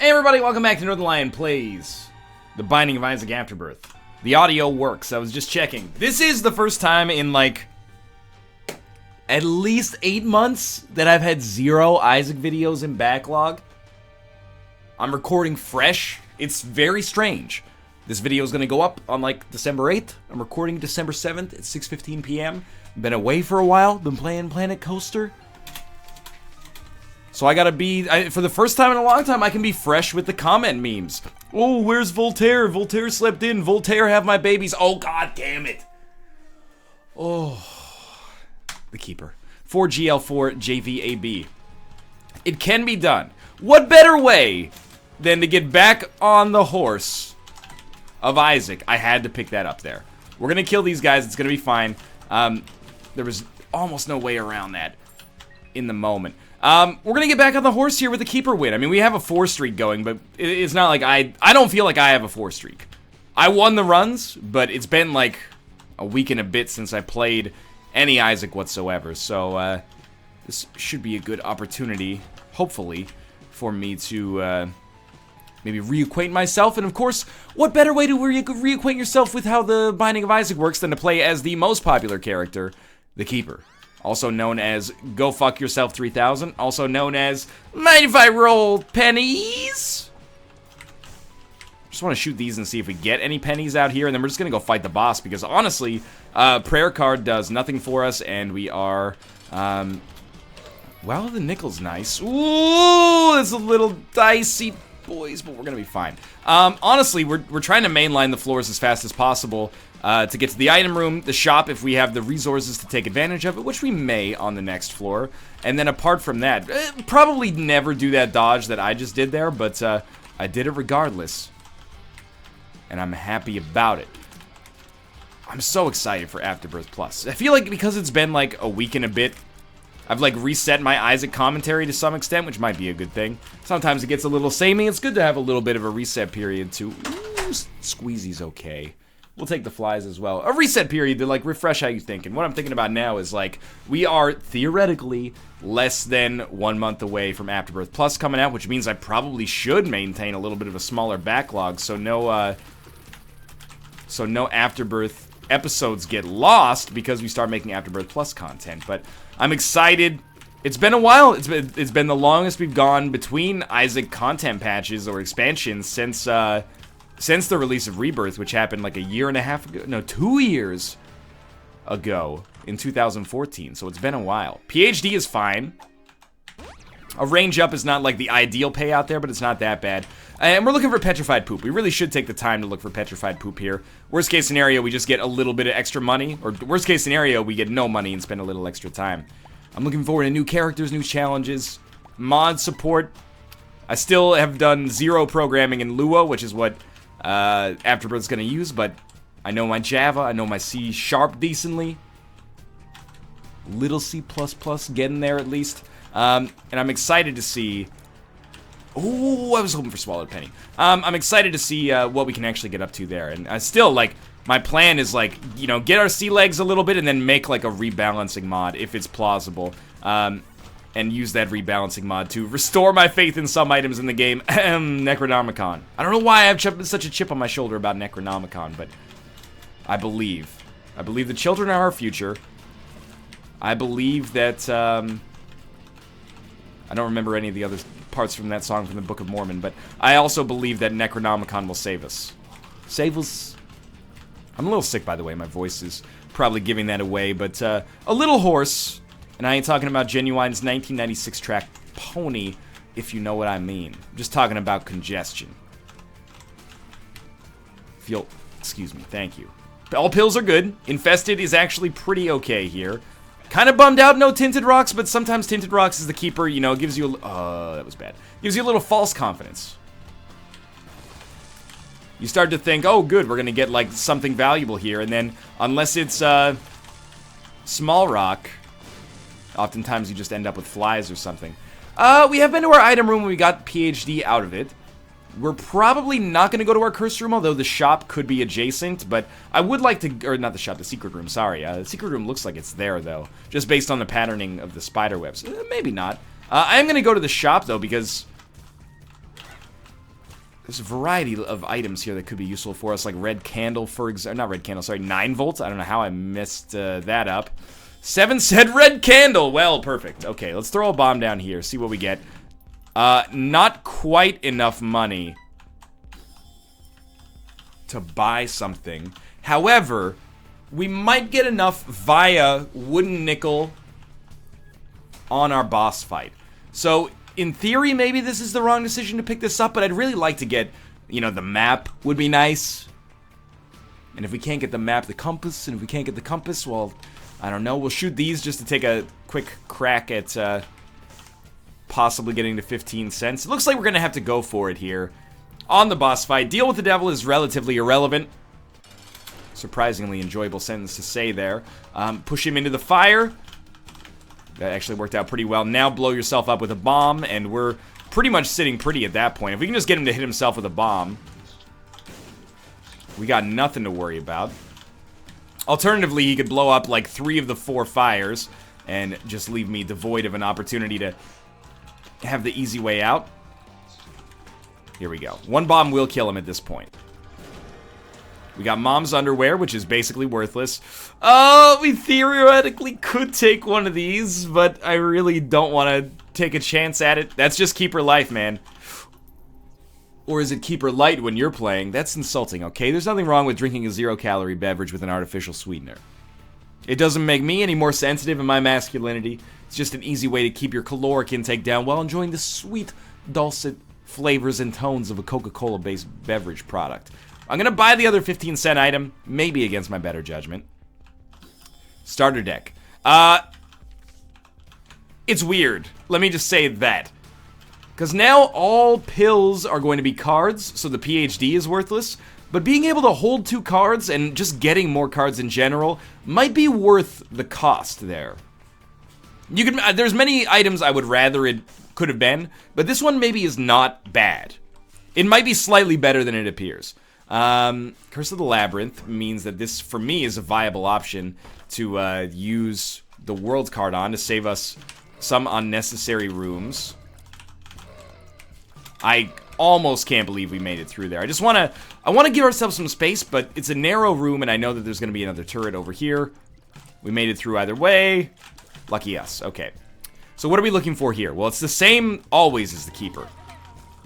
Hey everybody, welcome back to Northern Lion Plays The Binding of Isaac Afterbirth. The audio works, I was just checking. This is the first time in like at least 8 months that I've had 0 Isaac videos in backlog. I'm recording fresh. It's very strange. This video is going to go up on like December 8th. I'm recording December 7th at 6:15 p.m. Been away for a while, been playing Planet Coaster. So I gotta be, for the first time in a long time, I can be fresh with the comment memes. Oh, where's Voltaire? Voltaire slept in. Voltaire have my babies. Oh, god damn it. Oh, the Keeper. 4GL4 JVAB. It can be done. What better way than to get back on the horse of Isaac? I had to pick that up there. We're gonna kill these guys. It's gonna be fine. There was almost no way around that in the moment. We're gonna get back on the horse here with the Keeper win. I mean, we have a 4 streak going, but it's not like I don't feel like I have a 4 streak. I won the runs, but it's been like a week and a bit since I played any Isaac whatsoever. So, this should be a good opportunity, hopefully, for me to, maybe reacquaint myself. And of course, what better way to reacquaint yourself with how the Binding of Isaac works than to play as the most popular character, the Keeper. Also known as Go Fuck Yourself 3000. Also known as Mind If I Roll Pennies? Just want to shoot these and see if we get any pennies out here. And then we're just going to go fight the boss. Because honestly, prayer card does nothing for us. And we are, well, the nickel's nice. Ooh, it's a little dicey, boys. But we're going to be fine. Honestly, we're trying to mainline the floors as fast as possible. To get to the item room, the shop, if we have the resources to take advantage of it, which we may on the next floor. And then apart from that, probably never do that dodge that I just did there, but I did it regardless. And I'm happy about it. I'm so excited for Afterbirth Plus. I feel like because it's been like a week and a bit, I've like reset my Isaac commentary to some extent, which might be a good thing. Sometimes it gets a little samey. It's good to have a little bit of a reset period too. Ooh, Squeezy's okay. We'll take the flies as well. A reset period to, like, refresh how you think. And what I'm thinking about now is, like, we are theoretically less than 1 month away from Afterbirth Plus coming out, which means I probably should maintain a little bit of a smaller backlog, so no Afterbirth episodes get lost because we start making Afterbirth Plus content. But I'm excited. It's been a while. It's been the longest we've gone between Isaac content patches or expansions since the release of Rebirth, which happened like a year and a half ago, no, 2 years ago in 2014, so it's been a while. PhD is fine. A range up is not like the ideal payout there, but it's not that bad. And we're looking for petrified poop. We really should take the time to look for petrified poop here. Worst case scenario, we just get a little bit of extra money, or worst case scenario, we get no money and spend a little extra time. I'm looking forward to new characters, new challenges, mod support. I still have done 0 programming in Lua, which is what Afterbirth's gonna use, but I know my Java, I know my C# decently. Little C++ getting there at least. And I'm excited to see... Oh, I was hoping for Swallowed Penny. I'm excited to see what we can actually get up to there. And I still, like, my plan is, like, you know, get our sea legs a little bit and then make, like, a rebalancing mod if it's plausible. And use that rebalancing mod to restore my faith in some items in the game. Necronomicon. I don't know why I have such a chip on my shoulder about Necronomicon, but I believe. I believe the children are our future. I believe that, I don't remember any of the other parts from that song from the Book of Mormon, but I also believe that Necronomicon will save us. Save us. I'm a little sick, by the way. My voice is probably giving that away, but a little hoarse. And I ain't talking about Genuine's 1996 track, Pony, if you know what I mean. I'm just talking about congestion. Excuse me, thank you. All pills are good. Infested is actually pretty okay here. Kind of bummed out no Tinted Rocks, but sometimes Tinted Rocks is the keeper, you know, it gives you that was bad. Gives you a little false confidence. You start to think, oh good, we're gonna get like something valuable here, and then unless it's small rock, oftentimes you just end up with flies or something. We have been to our item room and we got PhD out of it. We're probably not going to go to our cursed room, although the shop could be adjacent, but I would like to, or not the shop, the secret room, sorry. The secret room looks like it's there, though, just based on the patterning of the spider webs. Maybe not. I am going to go to the shop, though, because There's a variety of items here that could be useful for us, like red candle, for example. Not red candle, sorry, 9 volts. I don't know how I messed that up. 7 said red candle. Well, perfect. Okay, let's throw a bomb down here, see what we get. Not quite enough money to buy something. However, we might get enough via wooden nickel on our boss fight. So, in theory, maybe this is the wrong decision to pick this up, but I'd really like to get, you know, the map would be nice. And if we can't get the map, the compass, and if we can't get the compass, well, I don't know. We'll shoot these just to take a quick crack at possibly getting to 15 cents. It looks like we're going to have to go for it here on the boss fight. Deal with the devil is relatively irrelevant. Surprisingly enjoyable sentence to say there. Push him into the fire. That actually worked out pretty well. Now blow yourself up with a bomb, and we're pretty much sitting pretty at that point. If we can just get him to hit himself with a bomb, we got nothing to worry about. Alternatively, he could blow up like 3 of the 4 fires and just leave me devoid of an opportunity to have the easy way out. Here we go. 1 bomb will kill him at this point. We got Mom's underwear, which is basically worthless. We theoretically could take one of these, but I really don't want to take a chance at it. That's just Keeper Life, man. Or is it Keeper Light when you're playing? That's insulting, okay? There's nothing wrong with drinking a 0-calorie beverage with an artificial sweetener. It doesn't make me any more sensitive in my masculinity. It's just an easy way to keep your caloric intake down while enjoying the sweet, dulcet flavors and tones of a Coca-Cola-based beverage product. I'm gonna buy the other 15-cent item, maybe against my better judgment. Starter deck. It's weird. Let me just say that. Because now all pills are going to be cards, so the PhD is worthless. But being able to hold 2 cards and just getting more cards in general might be worth the cost there. You can. There's many items I would rather it could have been, but this one maybe is not bad. It might be slightly better than it appears. Curse of the Labyrinth means that this, for me, is a viable option to use the World card on to save us some unnecessary rooms. I almost can't believe we made it through there. I want to give ourselves some space, but it's a narrow room, and I know that there's going to be another turret over here. We made it through either way. Lucky us. Okay. So what are we looking for here? Well, it's the same always as the Keeper.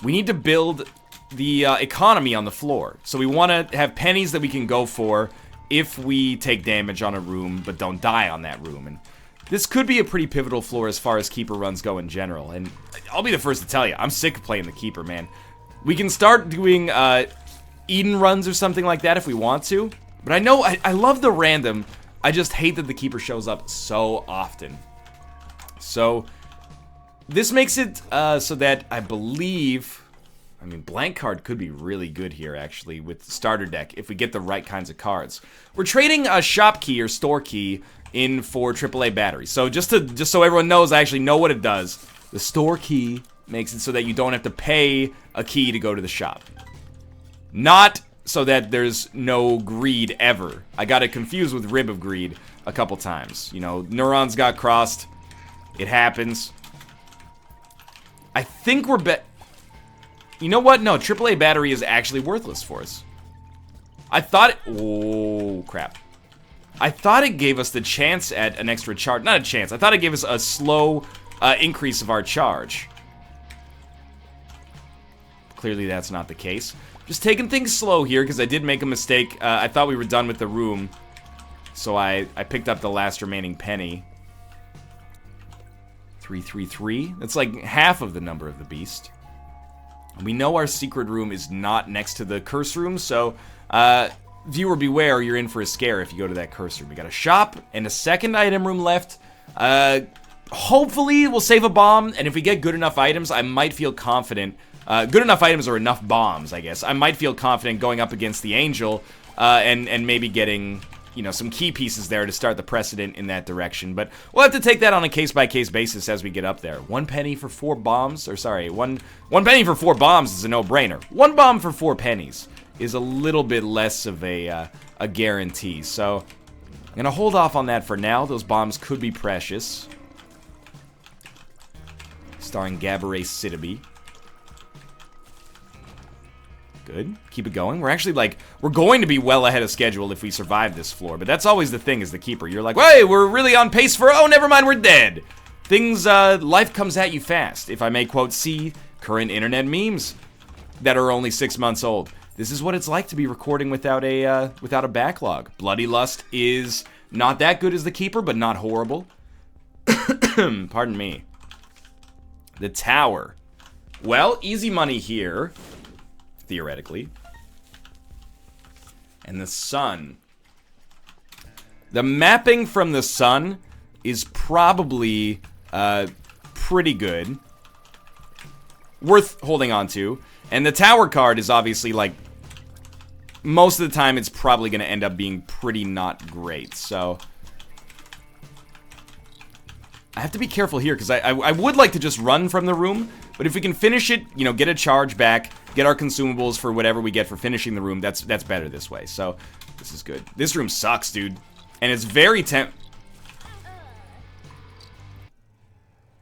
We need to build the economy on the floor. So we want to have pennies that we can go for if we take damage on a room, but don't die on that room. And this could be a pretty pivotal floor as far as Keeper runs go in general. And I'll be the first to tell you, I'm sick of playing the Keeper, man. We can start doing Eden runs or something like that if we want to. But I know, I love the random. I just hate that the Keeper shows up so often. So this makes it so that I believe... I mean, blank card could be really good here, actually, with the starter deck, if we get the right kinds of cards. We're trading a shop key or store key in for AAA batteries. So just so everyone knows, I actually know what it does. The store key makes it so that you don't have to pay a key to go to the shop. Not so that there's no greed ever. I got it confused with Rib of Greed a couple times. You know, neurons got crossed. It happens. I think we're You know what? No, AAA battery is actually worthless for us. I thought oh, crap. I thought it gave us the chance at an extra charge. Not a chance. I thought it gave us a slow increase of our charge. Clearly that's not the case. Just taking things slow here because I did make a mistake. I thought we were done with the room. So I picked up the last remaining penny. 333. That's like half of the number of the beast. We know our secret room is not next to the curse room, so viewer beware, you're in for a scare if you go to that curse room. We got a shop and a second item room left. Hopefully we'll save a bomb, and if we get good enough items, I might feel confident. Good enough items or enough bombs, I guess. I might feel confident going up against the angel and maybe getting, you know, some key pieces there to start the precedent in that direction. But we'll have to take that on a case-by-case basis as we get up there. 1 penny for 4 bombs, or sorry, one penny for 4 bombs is a no-brainer. 1 bomb for 4 pennies is a little bit less of a guarantee. So I'm gonna hold off on that for now. Those bombs could be precious. Starring Gabourey Sidibe. Good. Keep it going. We're actually, like, we're going to be well ahead of schedule if we survive this floor. But that's always the thing as the keeper. You're like, hey, we're really on pace for, oh, never mind, we're dead. Things, life comes at you fast. If I may quote, see current internet memes that are only 6 months old. This is what it's like to be recording without a backlog. Bloody Lust is not that good as the keeper, but not horrible. Pardon me. The tower. Well, easy money here, theoretically. And the sun. The mapping from the sun is probably pretty good. Worth holding on to. And the tower card is obviously, like, most of the time it's probably going to end up being pretty not great. So I have to be careful here because I would like to just run from the room. But if we can finish it, you know, get a charge back, get our consumables for whatever we get for finishing the room, that's better this way. So this is good. This room sucks, dude. And it's very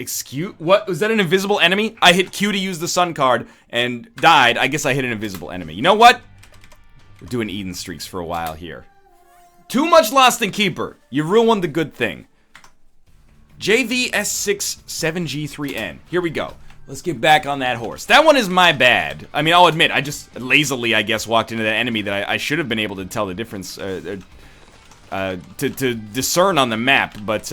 Excuse? What? Was that an invisible enemy? I hit Q to use the sun card and died. I guess I hit an invisible enemy. You know what? We're doing Eden streaks for a while here. Too much Lost in Keeper. You ruined the good thing. JVS67G3N. Here we go. Let's get back on that horse. That one is my bad. I mean, I'll admit, I just lazily, I guess, walked into that enemy that I should have been able to tell the difference, to discern on the map, but,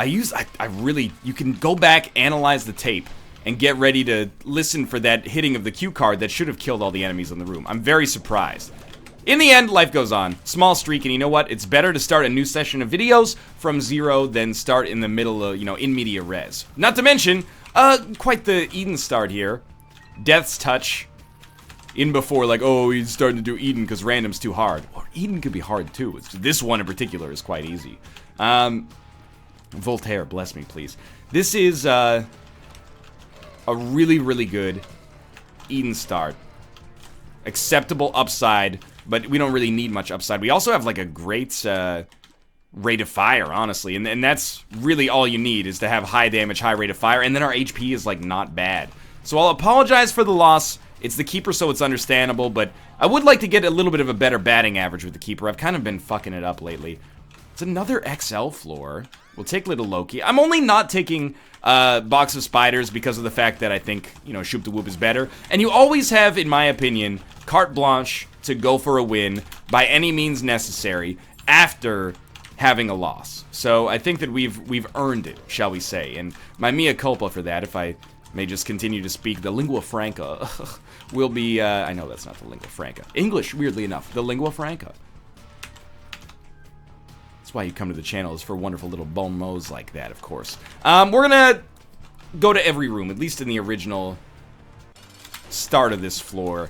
you can go back, analyze the tape, and get ready to listen for that hitting of the Q card that should have killed all the enemies in the room. I'm very surprised. In the end, life goes on. Small streak, and you know what? It's better to start a new session of videos from zero than start in the middle of, you know, in media res. Not to mention, quite the Eden start here. Death's Touch. In before, like, oh, he's starting to do Eden because random's too hard. Or Eden could be hard, too. This one in particular is quite easy. Voltaire, bless me, please. This is, a really, really good Eden start. Acceptable upside, but we don't really need much upside. We also have, like, a great, rate of fire, honestly. And that's really all you need, is to have high damage, high rate of fire. And then our HP is, like, not bad. So I'll apologize for the loss. It's the keeper, so it's understandable. But I would like to get a little bit of a better batting average with the keeper. I've kind of been fucking it up lately. It's another XL floor. We'll take Little Loki. I'm only not taking Box of Spiders because of the fact that I think, you know, Shoop the Whoop is better. And you always have, in my opinion, carte blanche to go for a win by any means necessary after having a loss. So I think that we've earned it, shall we say. And my mea culpa for that, if I may just continue to speak the lingua franca, will be, I know that's not the lingua franca. English, weirdly enough, the lingua franca. That's why you come to the channel, is for wonderful little bon mots like that, of course. We're gonna go to every room, at least in the original start of this floor.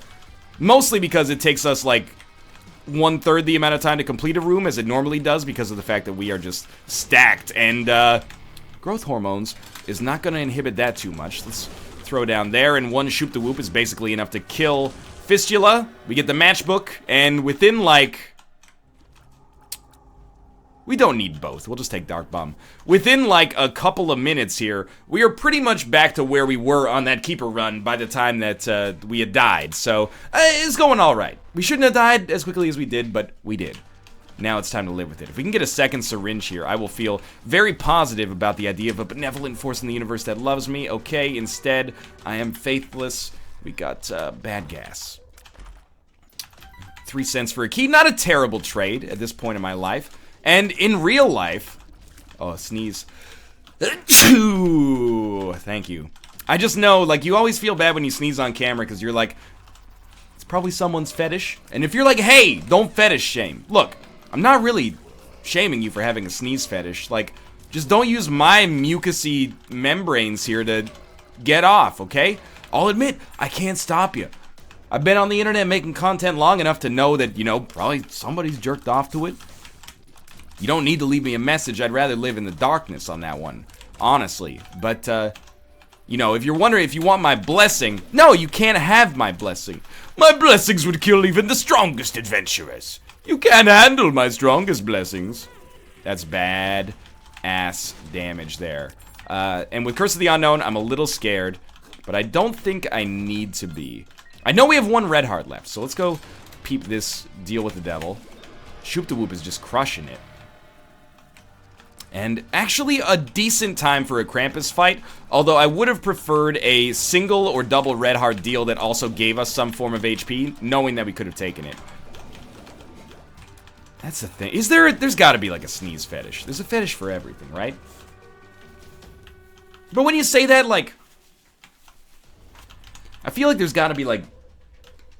Mostly because it takes us, like, 1/3 the amount of time to complete a room as it normally does because of the fact that we are just stacked. And, growth hormones is not gonna inhibit that too much. Let's throw down there, and one Shoop the Whoop is basically enough to kill Fistula. We get the matchbook, and within, like... We don't need both. We'll just take Dark Bomb. Within, like, a couple of minutes here, we are pretty much back to where we were on that Keeper run by the time that we had died. So, it's going all right. We shouldn't have died as quickly as we did, but we did. Now it's time to live with it. If we can get a second syringe here, I will feel very positive about the idea of a benevolent force in the universe that loves me. Okay, instead, I am faithless. We got bad gas. 3 cents for a key. Not a terrible trade at this point in my life. And in real life, oh, sneeze. Thank you. I just know, like, you always feel bad when you sneeze on camera because you're like, it's probably someone's fetish. And if you're like, hey, don't fetish shame. Look, I'm not really shaming you for having a sneeze fetish. Like, just don't use my mucousy membranes here to get off, okay? I'll admit, I can't stop you. I've been on the internet making content long enough to know that, you know, probably somebody's jerked off to it. You don't need to leave me a message. I'd rather live in the darkness on that one, honestly. But, you know, if you're wondering if you want my blessing, no, you can't have my blessing. My blessings would kill even the strongest adventurers. You can't handle my strongest blessings. That's bad ass damage there. And with Curse of the Unknown, I'm a little scared. But I don't think I need to be. I know we have one red heart left, so let's go peep this deal with the devil. Shoop the Whoop is just crushing it. And actually a decent time for a Krampus fight, although I would have preferred a single or double red heart deal that also gave us some form of HP, knowing that we could have taken it. That's the thing. There's gotta be like a sneeze fetish. There's a fetish for everything, right? But when you say that, like, I feel like there's gotta be like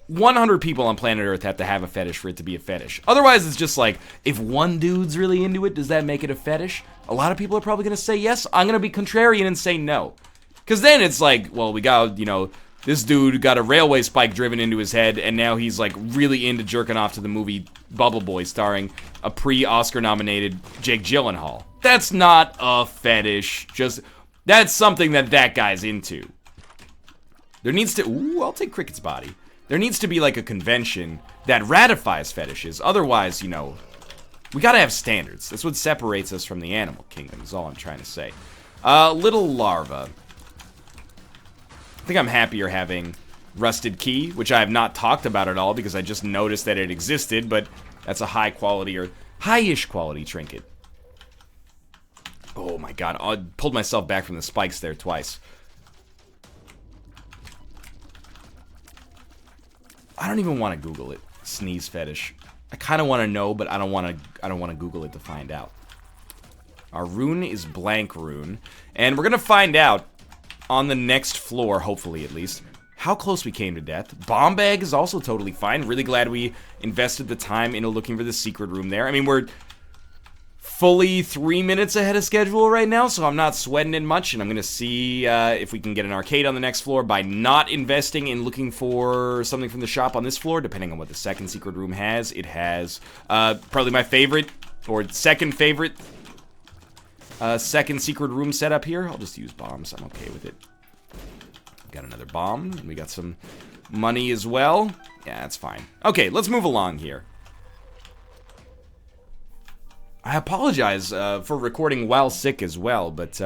100 people on planet Earth have to have a fetish for it to be a fetish. Otherwise, it's just like, if one dude's really into it, does that make it a fetish? A lot of people are probably going to say yes. I'm going to be contrarian and say no. Because then it's like, well, we got, you know, this dude got a railway spike driven into his head, and now he's, like, really into jerking off to the movie Bubble Boy, starring a pre-Oscar-nominated Jake Gyllenhaal. That's not a fetish. Just, that's something that guy's into. There needs to... Ooh, I'll take Cricket's body. There needs to be, like, a convention that ratifies fetishes. Otherwise, you know, we gotta have standards. That's what separates us from the animal kingdom, is all I'm trying to say. Little larva. I think I'm happier having Rusted Key, which I have not talked about at all because I just noticed that it existed, but that's a high quality or high-ish quality trinket. Oh my god, I pulled myself back from the spikes there twice. I don't even want to Google it. Sneeze fetish. I kind of want to know, but I don't want to Google it to find out. Our rune is blank rune, and we're gonna find out on the next floor, hopefully at least, how close we came to death. Bomb bag is also totally fine. Really glad we invested the time into looking for the secret room there. I mean, we're fully 3 minutes ahead of schedule right now, so I'm not sweating it much, and I'm going to see if we can get an arcade on the next floor by not investing in looking for something from the shop on this floor, depending on what the second secret room has. It has probably my favorite, or second favorite, second secret room setup here. I'll just use bombs. I'm okay with it. Got another bomb, and we got some money as well. Yeah, that's fine. Okay, let's move along here. I apologize for recording while sick as well, but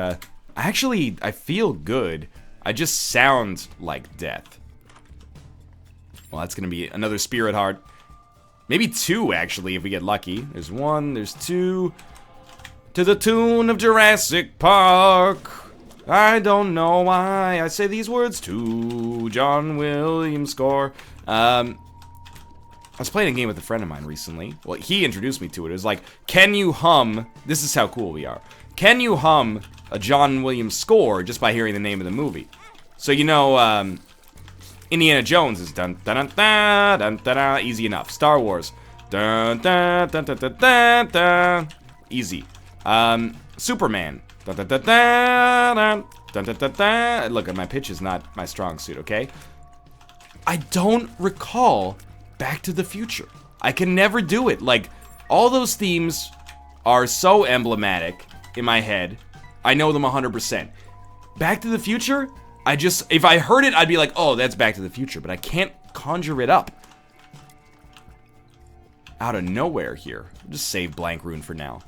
I feel good. I just sound like death. Well, that's gonna be another spirit heart. Maybe two, actually, if we get lucky. There's one, there's two. To the tune of Jurassic Park. I don't know why I say these words to John Williams score. I was playing a game with a friend of mine recently. Well, he introduced me to it. It was like, can you hum... This is how cool we are. Can you hum a John Williams score just by hearing the name of the movie? So, you know, Indiana Jones is dun dun dun dun dun dun dun. Easy enough. Star Wars. Dun dun dun dun dun dun dun. Easy. Superman. Dun dun dun dun dun dun dun dun dun. Look, my pitch is not my strong suit, okay? I don't recall Back to the Future. I can never do it. Like, all those themes are so emblematic in my head. I know them 100%. Back to the Future, if I heard it, I'd be like, oh, that's Back to the Future, but I can't conjure it up out of nowhere here. I'll just save blank rune for now.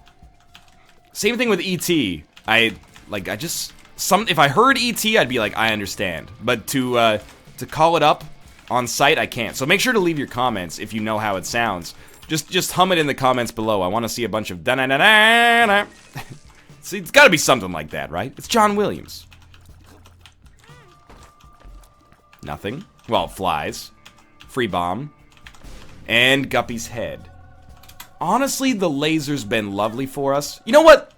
Same thing with E.T. If I heard E.T., I'd be like, I understand. But to call it up on site, I can't. So make sure to leave your comments if you know how it sounds. Just hum it in the comments below. I want to see a bunch of da-na-na-na-na. See, it's got to be something like that, right? It's John Williams. Nothing. Well, flies. Free bomb. And Guppy's head. Honestly, the laser's been lovely for us. You know what?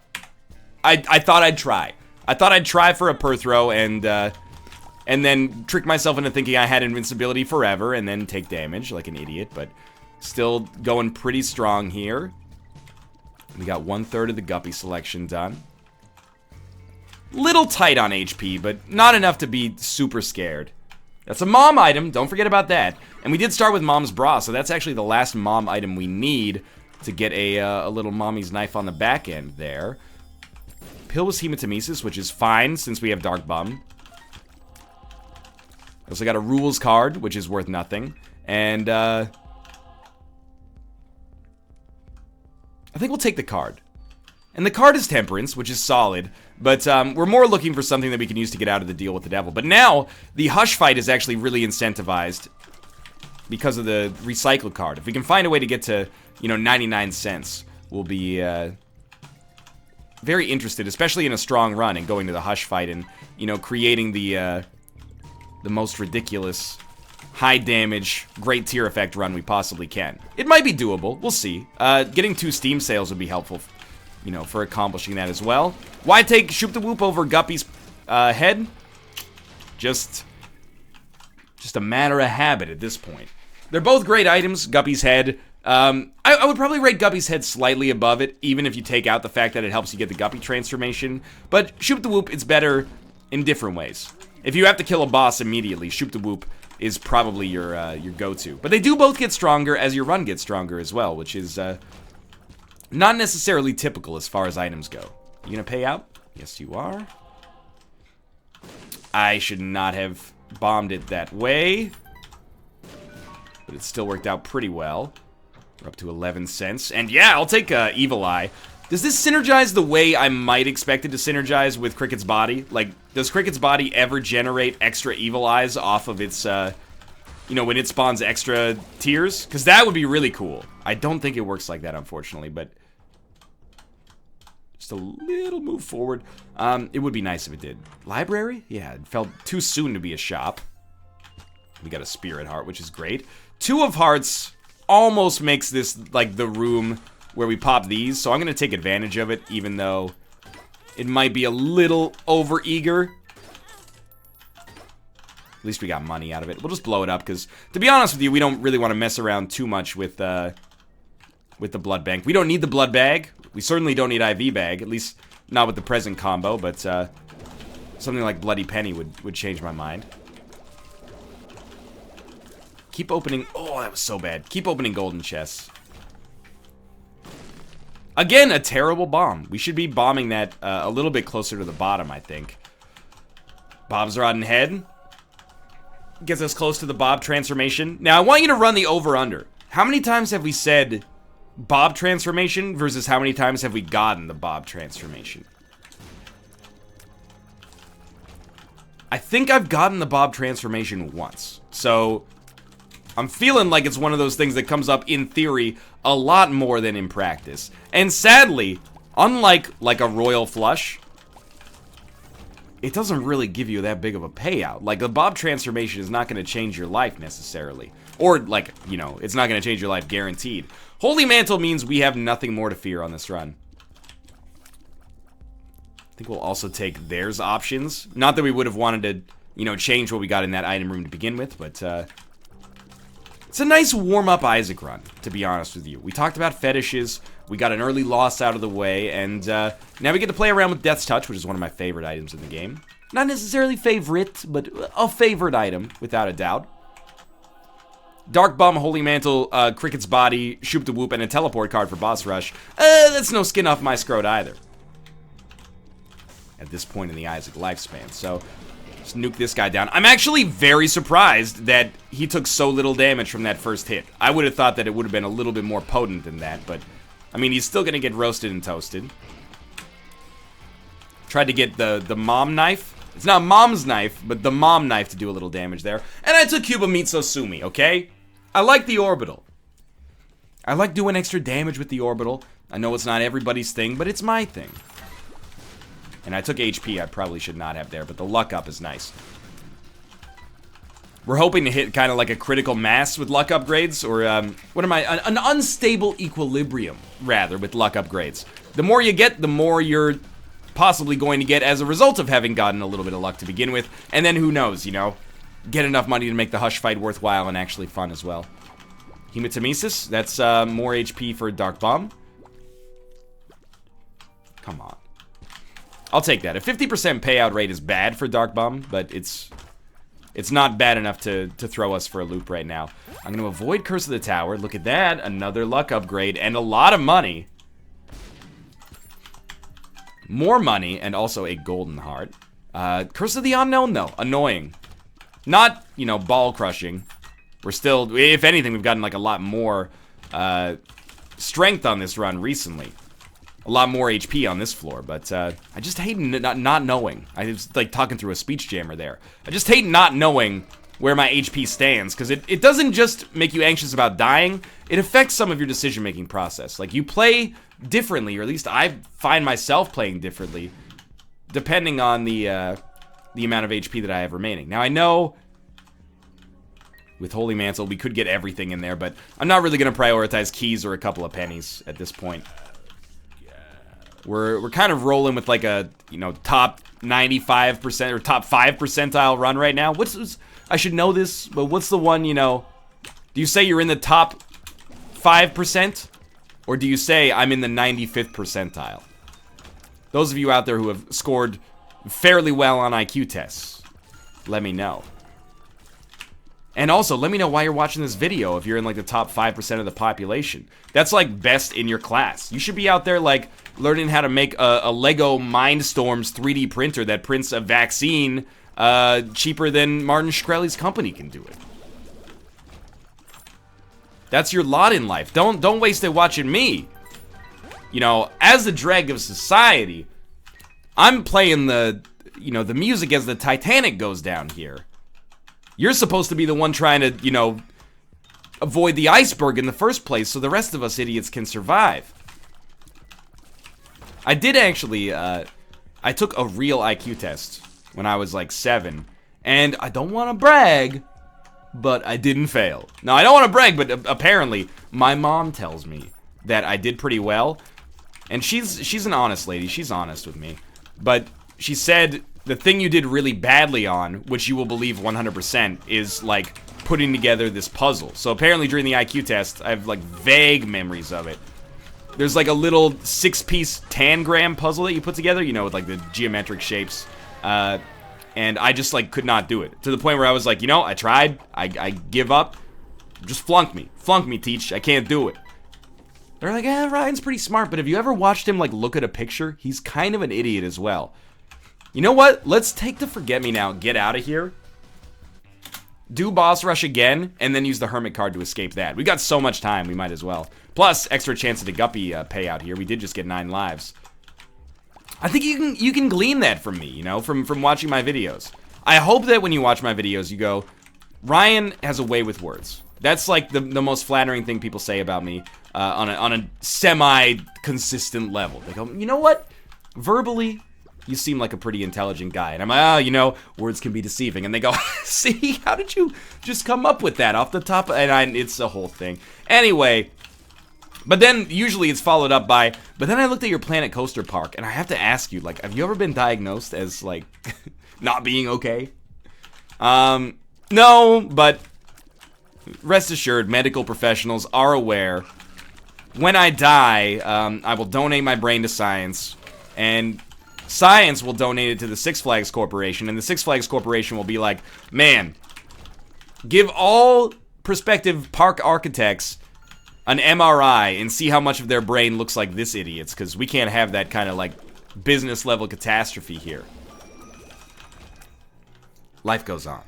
I thought I'd try. I thought I'd try for a Perthrow and then trick myself into thinking I had invincibility forever and then take damage like an idiot, but still going pretty strong here. We got 1/3 of the Guppy selection done. Little tight on HP, but not enough to be super scared. That's a mom item, don't forget about that. And we did start with mom's bra, so that's actually the last mom item we need to get a little mommy's knife on the back end there. Pill was hematemesis, which is fine since we have Dark Bum. Also got a rules card, which is worth nothing. And, I think we'll take the card. And the card is Temperance, which is solid, but we're more looking for something that we can use to get out of the deal with the devil. But now, the Hush Fight is actually really incentivized because of the recycle card. If we can find a way to get to, 99 cents, we'll be very interested, especially in a strong run and going to the Hush Fight and, creating the most ridiculous, high damage, great tier effect run we possibly can. It might be doable, we'll see. Getting 2 Steam sales would be helpful, for accomplishing that as well. Why take Shoop the Whoop over Guppy's head? Just a matter of habit at this point. They're both great items, Guppy's head. I would probably rate Guppy's head slightly above it, even if you take out the fact that it helps you get the Guppy transformation. But Shoop the Whoop, it's better in different ways. If you have to kill a boss immediately, Shoop the Whoop is probably your go-to. But they do both get stronger as your run gets stronger as well, which is not necessarily typical as far as items go. You gonna pay out? Yes, you are. I should not have bombed it that way, but it still worked out pretty well. We're up to 11 cents, and yeah, I'll take Evil Eye. Does this synergize the way I might expect it to synergize with Cricket's body? Like, does Cricket's body ever generate extra Evil Eyes off of its, when it spawns extra tiers? Because that would be really cool. I don't think it works like that, unfortunately, but just a little move forward. It would be nice if it did. Library? Yeah, it felt too soon to be a shop. We got a Spirit Heart, which is great. 2 of Hearts almost makes this, like, the room where we pop these, so I'm gonna take advantage of it, even though it might be a little over-eager. At least we got money out of it. We'll just blow it up, because, to be honest with you, we don't really want to mess around too much with the blood bank. We don't need the blood bag. We certainly don't need IV bag, at least not with the present combo, but something like Bloody Penny would change my mind. Keep opening... Oh, that was so bad. Keep opening golden chests. Again, a terrible bomb. We should be bombing that a little bit closer to the bottom, I think. Bob's Rotten Head gets us close to the Bob transformation. Now, I want you to run the over-under. How many times have we said Bob transformation versus how many times have we gotten the Bob transformation? I think I've gotten the Bob transformation once. So, I'm feeling like it's one of those things that comes up in theory a lot more than in practice. And sadly, unlike like a Royal Flush, it doesn't really give you that big of a payout. Like, the Bob transformation is not going to change your life necessarily. Or, like, it's not going to change your life guaranteed. Holy Mantle means we have nothing more to fear on this run. I think we'll also take theirs options. Not that we would have wanted to, change what we got in that item room to begin with, but, it's a nice warm-up Isaac run, to be honest with you. We talked about fetishes, we got an early loss out of the way, and now we get to play around with Death's Touch, which is one of my favorite items in the game. Not necessarily favorite, but a favorite item, without a doubt. Dark Bomb, Holy Mantle, Cricket's Body, Shoop the Whoop, and a Teleport card for Boss Rush. That's no skin off my scrot either. At this point in the Isaac lifespan, so... Just nuke this guy down. I'm actually very surprised that he took so little damage from that first hit. I would have thought that it would have been a little bit more potent than that, but... I mean, he's still gonna get roasted and toasted. Tried to get the mom knife. It's not mom's knife, but the mom knife to do a little damage there. And I took Cuba Mitsu Sumi, okay? I like the orbital. I like doing extra damage with the orbital. I know it's not everybody's thing, but it's my thing. And I took HP I probably should not have there, but the luck up is nice. We're hoping to hit kind of like a critical mass with luck upgrades, or, what am I? An unstable equilibrium, rather, with luck upgrades. The more you get, the more you're possibly going to get as a result of having gotten a little bit of luck to begin with. And then who knows, get enough money to make the Hush Fight worthwhile and actually fun as well. Hematomesis, that's more HP for Dark Bomb. Come on. I'll take that. A 50% payout rate is bad for Dark Bomb, but it's not bad enough to throw us for a loop right now. I'm going to avoid Curse of the Tower. Look at that. Another luck upgrade and a lot of money. More money and also a golden heart. Curse of the Unknown, though. Annoying. Not, ball crushing. We're still, if anything, we've gotten like a lot more strength on this run recently. a lot more HP on this floor, but I just hate not knowing. I was like talking through a speech jammer there. I just hate not knowing where my HP stands, because it doesn't just make you anxious about dying, it affects some of your decision-making process. Like, you play differently, or at least I find myself playing differently, depending on the amount of HP that I have remaining. Now, I know with Holy Mantle, we could get everything in there, but I'm not really going to prioritize keys or a couple of pennies at this point. We're kind of rolling with like a, you know, top 95% or top 5 percentile run right now. I should know this, but what's the one, you know, do you say you're in the top 5%? Or do you say I'm in the 95th percentile? Those of you out there who have scored fairly well on IQ tests, let me know. And also, let me know why you're watching this video if you're in like the top 5% of the population. That's like best in your class. You should be out there like learning how to make a Lego Mindstorms 3D printer that prints a vaccine cheaper than Martin Shkreli's company can do it. That's your lot in life. Don't waste it watching me. You know, as the dreg of society, I'm playing the music as the Titanic goes down here. You're supposed to be the one trying to, you know, avoid the iceberg in the first place so the rest of us idiots can survive. I did actually, I took a real IQ test when I was like 7, and I don't want to brag, but I didn't fail. Now, I don't want to brag, but apparently my mom tells me that I did pretty well, and she's an honest lady. She's honest with me, but she said the thing you did really badly on, which you will believe 100%, is like putting together this puzzle. So apparently during the IQ test, I have like vague memories of it. There's like a little 6-piece tangram puzzle that you put together, you know, with like the geometric shapes. And I just like could not do it. To the point where I was like, you know, I tried, I give up. Just flunk me. Flunk me, teach. I can't do it. They're like, Ryan's pretty smart, but have you ever watched him like look at a picture? He's kind of an idiot as well. You know what? Let's take the Forget-Me-Now, get out of here. Do boss rush again, and then use the Hermit card to escape that. We got so much time, we might as well. Plus, extra chance at a guppy payout here. We did just get 9 lives. I think you can glean that from me, you know, from watching my videos. I hope that when you watch my videos, you go, Ryan has a way with words. That's like the most flattering thing people say about me on a semi-consistent level. They go, you know what? Verbally, you seem like a pretty intelligent guy. And I'm like, oh, you know, words can be deceiving. And they go, see, how did you just come up with that off the top? And it's a whole thing. Anyway, but then usually it's followed up by, but then I looked at your Planet Coaster Park, and I have to ask you, like, have you ever been diagnosed as, like, not being okay? No, but rest assured, medical professionals are aware. When I die, I will donate my brain to science, and science will donate it to the Six Flags Corporation, and the Six Flags Corporation will be like, man, give all prospective park architects an MRI and see how much of their brain looks like this idiot's, because we can't have that kind of, like, business-level catastrophe here. Life goes on.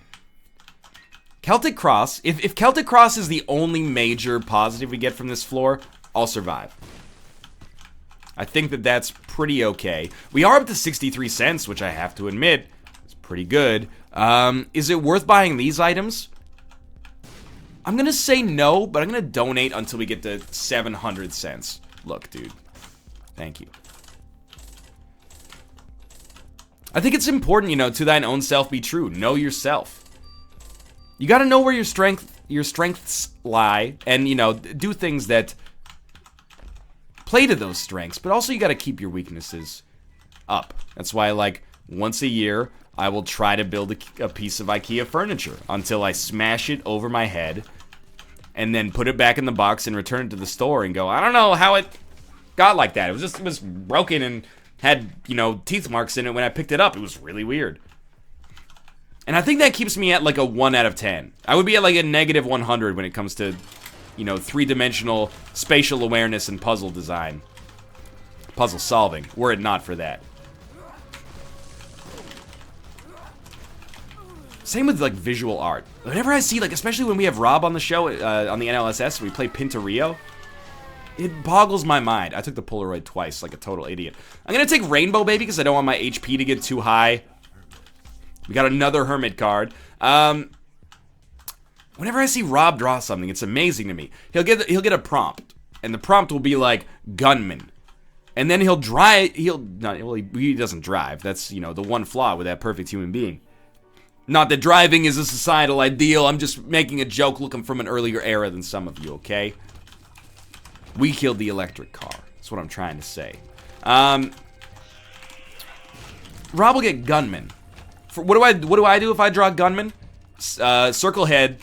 Celtic Cross, if Celtic Cross is the only major positive we get from this floor, I'll survive. I think that that's pretty okay. We are up to 63 cents, which I have to admit is pretty good. Is it worth buying these items? I'm gonna say no, but I'm gonna donate until we get to 700 cents. Look, dude. Thank you. I think it's important, you know, to thine own self be true. Know yourself. You gotta know where your strengths lie, and, you know, do things that play to those strengths, but also you gotta keep your weaknesses up. That's why, like, once a year, I will try to build a piece of IKEA furniture until I smash it over my head, and then put it back in the box and return it to the store and go, I don't know how it got like that. It was broken and had, you know, teeth marks in it when I picked it up. It was really weird. And I think that keeps me at like a 1 out of 10. I would be at like a negative 100 when it comes to, you know, 3-dimensional spatial awareness and puzzle design. Puzzle solving, were it not for that. Same with, like, visual art. Whenever I see, like, especially when we have Rob on the show, on the NLSS, we play Pinta Rio. It boggles my mind. I took the Polaroid twice like a total idiot. I'm gonna take Rainbow Baby because I don't want my HP to get too high. We got another Hermit card. Whenever I see Rob draw something, it's amazing to me. He'll get a prompt, and the prompt will be like gunman, and then he'll drive. He doesn't drive. That's, you know, the one flaw with that perfect human being. Not that driving is a societal ideal. I'm just making a joke, looking from an earlier era than some of you. Okay. We killed the electric car. That's what I'm trying to say. Rob will get gunman. What do I do if I draw gunman? Circle head,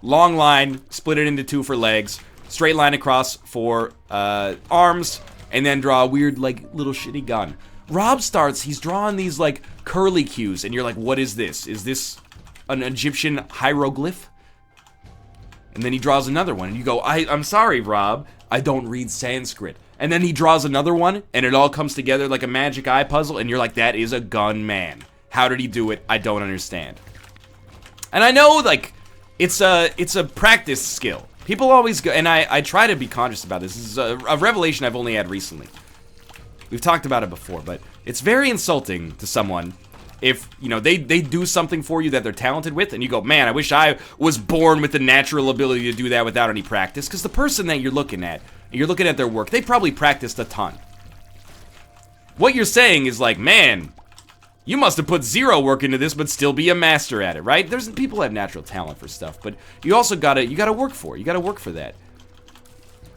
long line, split it into two for legs, straight line across for arms, and then draw a weird, like, little shitty gun. Rob starts, he's drawing these, like, curly cues, and you're like, what is this? Is this an Egyptian hieroglyph? And then he draws another one, and you go, I'm sorry, Rob, I don't read Sanskrit. And then he draws another one, and it all comes together like a magic eye puzzle, and you're like, that is a gun man. How did he do it? I don't understand. And I know, like, it's a practice skill. People always go, and I try to be conscious about this. This is a revelation I've only had recently. We've talked about it before, but it's very insulting to someone if, you know, they do something for you that they're talented with, and you go, man, I wish I was born with the natural ability to do that without any practice, because the person that you're looking at their work, they probably practiced a ton. What you're saying is like, man, you must have put zero work into this, but still be a master at it, right? There's people have natural talent for stuff, but you also gotta work for it. You gotta work for that.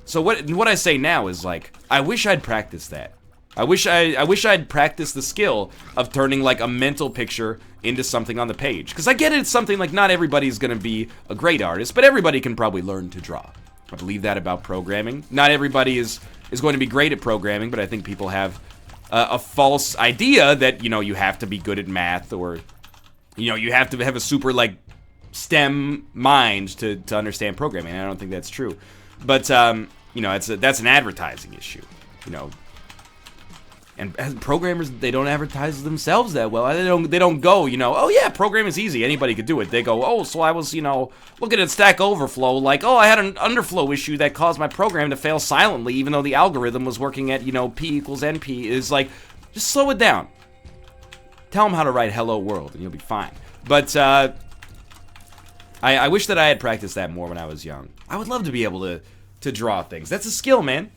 So what I say now is like, I wish I'd practiced that. I wish I'd practiced the skill of turning like a mental picture into something on the page. Because I get it, it's something like not everybody's gonna be a great artist, but everybody can probably learn to draw. I believe that about programming. Not everybody is going to be great at programming, but I think people have a false idea that, you know, you have to be good at math, or, you know, you have to have a super, like, STEM mind to understand programming. I don't think that's true. But, you know, that's an advertising issue, you know. And as programmers, they don't advertise themselves that well. They don't go, you know, oh yeah, programming is easy, anybody could do it. They go, oh, so I was, you know, looking at Stack Overflow, like, oh, I had an underflow issue that caused my program to fail silently, even though the algorithm was working at, you know, P equals NP. Is like, just slow it down. Tell them how to write Hello World, and you'll be fine. But, I wish that I had practiced that more when I was young. I would love to be able to draw things. That's a skill, man.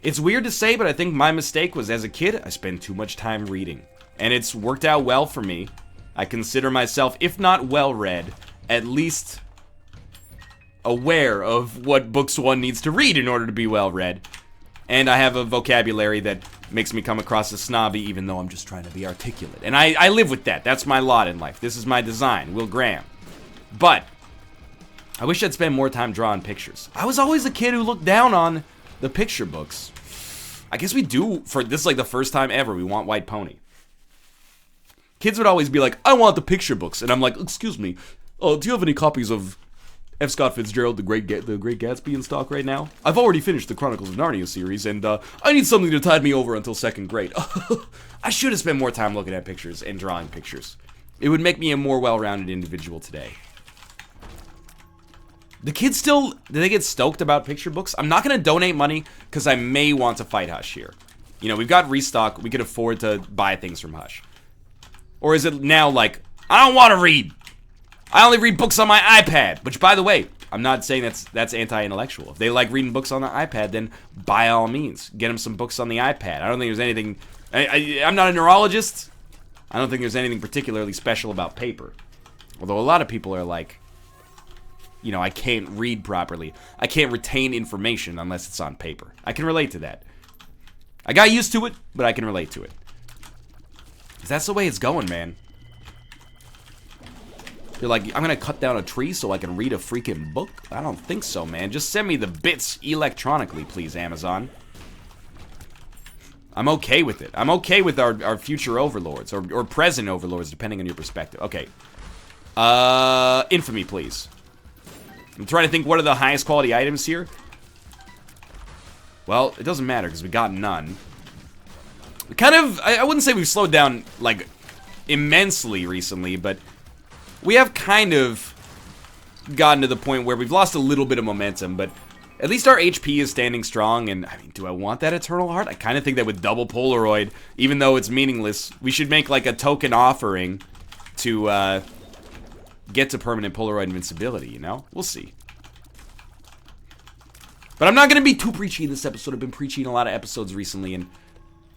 It's weird to say, but I think my mistake was, as a kid, I spent too much time reading. And it's worked out well for me. I consider myself, if not well-read, at least aware of what books one needs to read in order to be well-read. And I have a vocabulary that makes me come across as snobby, even though I'm just trying to be articulate. And I live with that. That's my lot in life. This is my design, Will Graham. But I wish I'd spend more time drawing pictures. I was always a kid who looked down on the picture books. I guess we do, for this is like the first time ever, we want White Pony. Kids would always be like, I want the picture books. And I'm like, excuse me, do you have any copies of F. Scott Fitzgerald, the Great Gatsby in stock right now? I've already finished the Chronicles of Narnia series, and I need something to tide me over until second grade. I should have spent more time looking at pictures and drawing pictures. It would make me a more well-rounded individual today. The kids still, do they get stoked about picture books? I'm not going to donate money because I may want to fight Hush here. You know, we've got restock. We could afford to buy things from Hush. Or is it now like, I don't want to read. I only read books on my iPad. Which, by the way, I'm not saying that's anti-intellectual. If they like reading books on the iPad, then by all means, get them some books on the iPad. I don't think there's anything, I'm not a neurologist. I don't think there's anything particularly special about paper. Although a lot of people are like, you know, I can't read properly. I can't retain information unless it's on paper. I can relate to that. I got used to it, but I can relate to it. 'Cause that's the way it's going, man. You're like, I'm gonna cut down a tree so I can read a freaking book? I don't think so, man. Just send me the bits electronically, please, Amazon. I'm okay with it. I'm okay with our future overlords, or present overlords, depending on your perspective. Okay. Infamy, please. I'm trying to think, what are the highest quality items here? Well, it doesn't matter, because we got none. We kind of, I wouldn't say we've slowed down, like, immensely recently, but we have kind of gotten to the point where we've lost a little bit of momentum, but At least our HP is standing strong, and, I mean, do I want that Eternal Heart? I kind of think that with double Polaroid, even though it's meaningless, we should make, like, a token offering to, get to permanent Polaroid invincibility, you know? We'll see. But I'm not going to be too preachy in this episode. I've been preaching a lot of episodes recently, and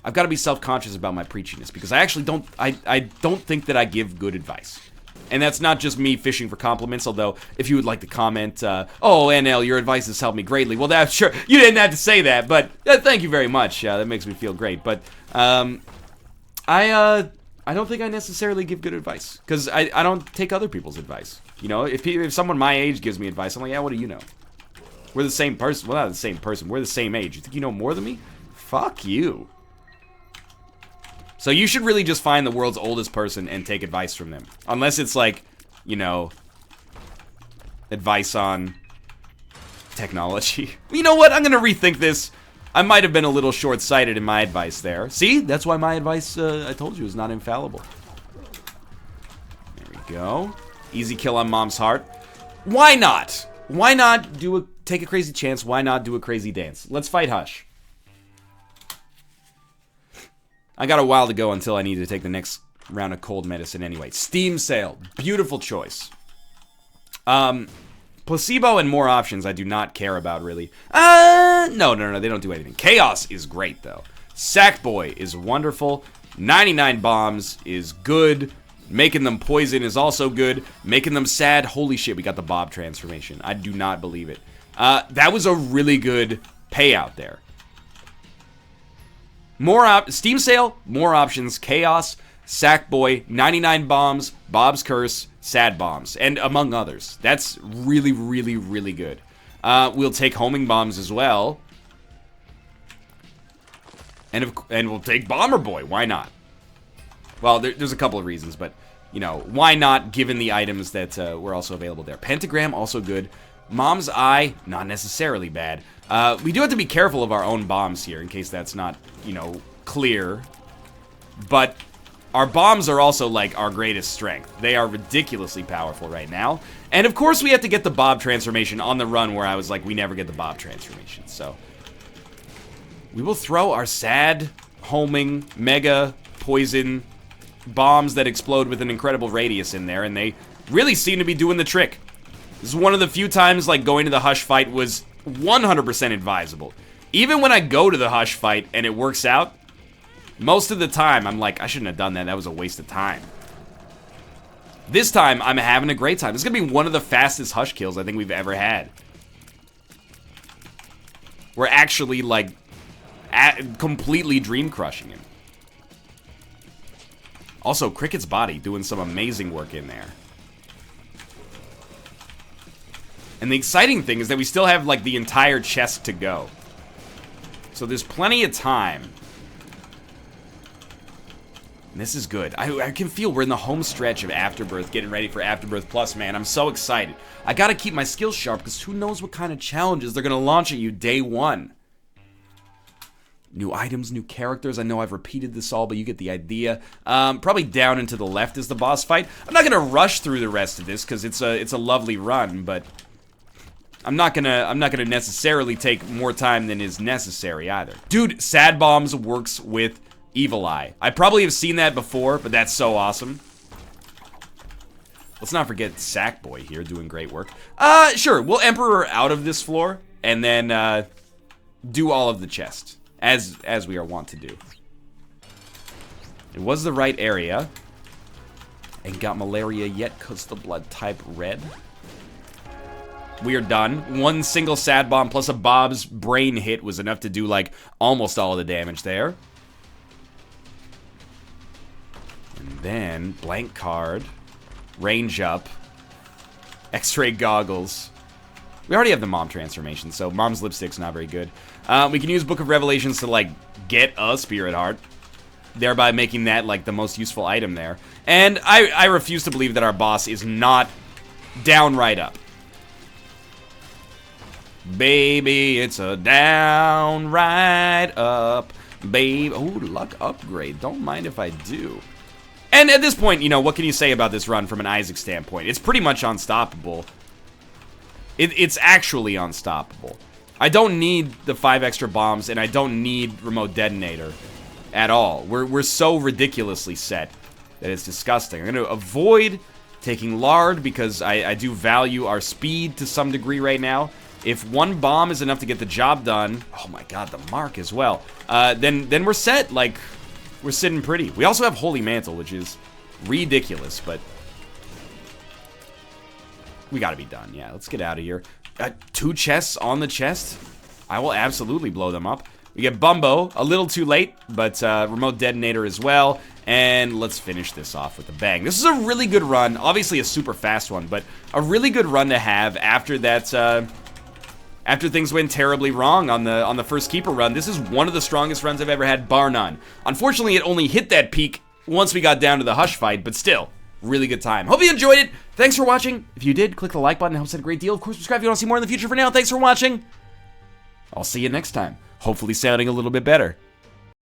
I've got to be self-conscious about my preachiness, because I actually don't, I don't think that I give good advice. And that's not just me fishing for compliments, although if you would like to comment, oh, NL, your advice has helped me greatly. Well, that's sure, you didn't have to say that, but thank you very much. That makes me feel great. But I don't think I necessarily give good advice, because I don't take other people's advice. You know, if someone my age gives me advice, I'm like, yeah, what do you know? We're the same person. Well, not the same person. We're the same age. You think you know more than me? Fuck you. So you should really just find the world's oldest person and take advice from them. Unless it's like, you know, advice on technology. You know what? I'm going to rethink this. I might have been a little short-sighted in my advice there. See? That's why my advice, I told you, is not infallible. There we go. Easy kill on Mom's heart. Why not? Why not take a crazy chance? Why not do a crazy dance? Let's fight Hush. I got a while to go until I need to take the next round of cold medicine anyway. Steam Sale. Beautiful choice. Placebo and more options I do not care about, really. No, they don't do anything. Chaos is great, though. Sackboy is wonderful. 99 bombs is good. Making them poison is also good. Making them sad, holy shit, we got the Bob transformation. I do not believe it. That was a really good payout there. Steam Sale, more options, Chaos, Sackboy, 99 bombs, Bob's Curse, Sad Bombs, and among others. That's really, really, really good. We'll take Homing Bombs as well. And we'll take Bomber Boy, why not? Well, there's a couple of reasons, but, you know, why not, given the items that were also available there. Pentagram, also good. Mom's Eye, not necessarily bad. We do have to be careful of our own bombs here, in case that's not, you know, clear. But our bombs are also, like, our greatest strength. They are ridiculously powerful right now. And, of course, we have to get the Bob transformation on the run, where I was like, we never get the Bob transformation. So, we will throw our sad, homing, mega, poison bombs that explode with an incredible radius in there, and they really seem to be doing the trick. This is one of the few times, like, going to the Hush fight was 100% advisable. Even when I go to the Hush fight and it works out, most of the time I'm like, I shouldn't have done that, that was a waste of time. This time, I'm having a great time. This is going to be one of the fastest Hush kills I think we've ever had. We're actually, like, completely dream crushing him. Also, Cricket's body doing some amazing work in there. And the exciting thing is that we still have, like, the entire chest to go. So there's plenty of time. And this is good. I can feel we're in the home stretch of Afterbirth, getting ready for Afterbirth Plus, man. I'm so excited. I gotta keep my skills sharp, because who knows what kind of challenges they're gonna launch at you day one. New items, new characters. I know I've repeated this all, but you get the idea. Probably down and to the left is the boss fight. I'm not gonna rush through the rest of this, because it's a lovely run, but I'm not gonna necessarily take more time than is necessary either. Dude, Sad Bombs works with Evil Eye. I probably have seen that before, but that's so awesome. Let's not forget Sackboy here doing great work. Sure, we'll Emperor out of this floor, and then do all of the chest, as we are wont to do. It was the right area. Ain't got malaria yet, cause the blood type red. We are done. One single Sad Bomb plus a Bob's brain hit was enough to do, like, almost all of the damage there. And then, blank card, range up, X-ray goggles. We already have the Mom transformation, so Mom's lipstick's not very good. We can use Book of Revelations to, like, get a Spirit Heart, thereby making that, like, the most useful item there. And I refuse to believe that our boss is not downright up. Baby, it's a downright up, babe. Oh, luck upgrade. Don't mind if I do. And at this point, you know, what can you say about this run from an Isaac standpoint? It's pretty much unstoppable. It's actually unstoppable. I don't need the 5 extra bombs, and I don't need remote detonator at all. We're so ridiculously set that it's disgusting. I'm going to avoid taking lard because I do value our speed to some degree right now. If 1 bomb is enough to get the job done, oh my god, the mark as well, then we're set. Like, we're sitting pretty. We also have Holy Mantle, which is ridiculous, but we gotta be done. Yeah, let's get out of here. 2 chests on the chest. I will absolutely blow them up. We get Bumbo, a little too late, but remote detonator as well. And let's finish this off with a bang. This is a really good run. Obviously a super fast one, but a really good run to have after that, after things went terribly wrong on the first Keeper run. This is one of the strongest runs I've ever had, bar none. Unfortunately, it only hit that peak once we got down to the Hush fight, but still, really good time. Hope you enjoyed it. Thanks for watching. If you did, click the like button. It helps out a great deal. Of course, subscribe if you want to see more in the future. For now, thanks for watching. I'll see you next time. Hopefully sounding a little bit better.